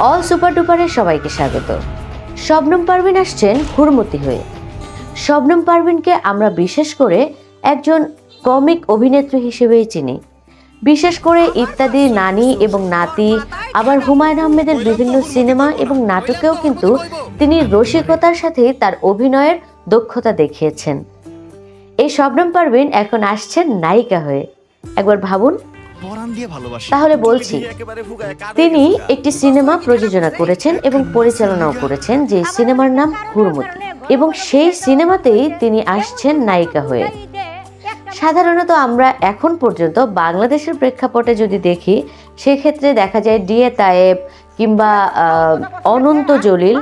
All super ডুপারে সবাইকে স্বাগত। শবনম পারভিন আসছেন হুড়মুতি হয়ে। শবনম পারভিনকে আমরা বিশেষ করে একজন কমিক অভিনেত্রী হিসেবেই চিনি। বিশেষ করে ইত্যাদি, নানি এবং নাতি, আবার হুমায়ুন আহমেদের বিভিন্ন সিনেমা এবং নাটকেও কিন্তু তিনি রসিকতার সাথে তার অভিনয়ের দক্ষতা দেখিয়েছেন। এই শবনম পারভিন এখন আসছেন নায়িকা হয়ে। একবার ভাবুন। তাহলে বলছি, তিনি একটি সিনেমা প্রযোজনা করেছেন এবং পরিচালনাও করেছেন, যে সিনেমার নাম হুড়মুতি, এবং সেই সিনেমাতেই তিনি আসছেন নায়িকা হয়ে। সাধারণত আমরা এখন পর্যন্ত বাংলাদেশের প্রেক্ষাপটে যদি দেখি, সেক্ষেত্রে দেখা যায় ডিএ তায়েব কিংবা অনন্ত জলিল,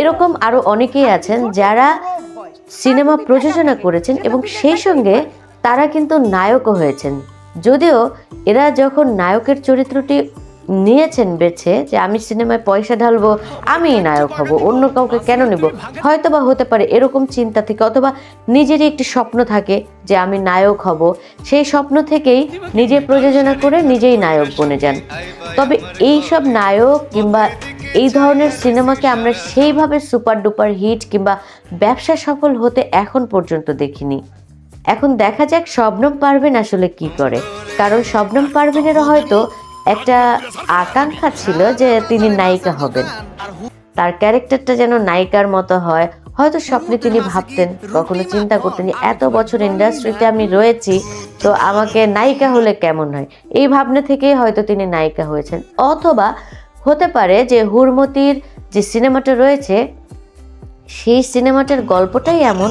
এরকম আরও অনেকেই আছেন যারা সিনেমা প্রযোজনা করেছেন এবং সেই সঙ্গে তারা কিন্তু নায়কও হয়েছেন। যদিও এরা যখন নায়কের চরিত্রটি নিয়েছেন বেছে, যে আমি সিনেমায় পয়সা ঢালবো, আমি নায়ক হব, অন্য কাউকে কেন নেব, হয়তো বা হতে পারে এরকম চিন্তা থেকে, অথবা নিজেরই একটি স্বপ্ন থাকে যে আমি নায়ক হব, সেই স্বপ্ন থেকেই নিজে প্রযোজনা করে নিজেই নায়ক বনে যান। তবে এই সব নায়ক কিংবা এই ধরনের সিনেমাকে আমরা সেইভাবে সুপার ডুপার হিট কিংবা ব্যবসা সফল হতে এখন পর্যন্ত দেখিনি। এখন দেখা যাক শবনম পারভিন আসলে কি করে, কারণ শবনম পারভিনেরও হয়তো একটা আকাঙ্ক্ষা ছিল যে তিনি নায়িকা হবেন, তার ক্যারেক্টারটা যেন নায়িকার মতো হয়। হয়তো স্বপ্নে তিনি ভাবতেন, কখনো চিন্তা করতেন যে এত বছর ইন্ডাস্ট্রিতে আমি রয়েছি, তো আমাকে নায়িকা হলে কেমন হয়, এই ভাবনা থেকেই হয়তো তিনি নায়িকা হয়েছেন। অথবা হতে পারে যে হুড়মুতির যে সিনেমাটা রয়েছে, সেই সিনেমাটার গল্পটাই এমন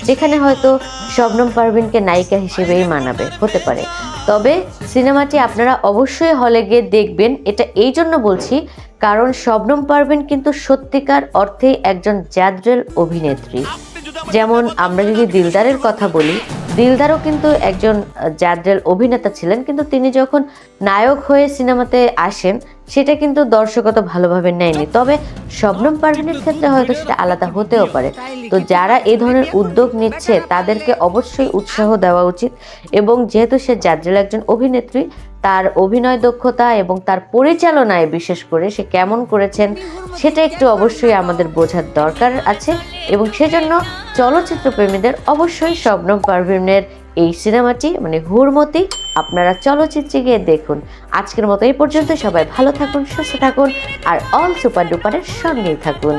যেখানে হয়তো শবনম পারভিনকে নায়িকা হিসেবেই মানাবে, হতে পারে। তবে সিনেমাটি আপনারা অবশ্যই হলে গিয়ে দেখবেন। এটা এই জন্য বলছি, কারণ শবনম পারভিন কিন্তু সত্যিকার অর্থে একজন জাদ্রেল অভিনেত্রী। যেমন আমরা যদি দিলদারের কথা বলি, দিলদারও কিন্তু একজন জাদ্রেল অভিনেতা ছিলেন, কিন্তু তিনি যখন নায়ক হয়ে সিনেমাতে আসেন, সেটা কিন্তু দর্শকতা ভালোভাবে নেয়নি। তবে শবনম পারভিনের ক্ষেত্রে হয়তো সেটা আলাদা হতেও পারে। তো যারা এই ধরনের উদ্যোগ নিচ্ছে তাদেরকে অবশ্যই উৎসাহ দেওয়া উচিত, এবং যেহেতু সে জাদ্রেল একজন অভিনেত্রী, তার অভিনয় দক্ষতা এবং তার পরিচালনায় বিশেষ করে সে কেমন করেছেন সেটা একটু অবশ্যই আমাদের বোঝার দরকার আছে। এবং সেজন্য চলচ্চিত্র প্রেমীদের অবশ্যই শবনম পারভিনের এই সিনেমাটি মানে হুড়মুতি আপনারা চলচ্চিত্রে গিয়ে দেখুন। আজকের মতো এই পর্যন্ত। সবাই ভালো থাকুন, সুস্থ থাকুন, আর অল সুপার ডুপারের সঙ্গেই থাকুন।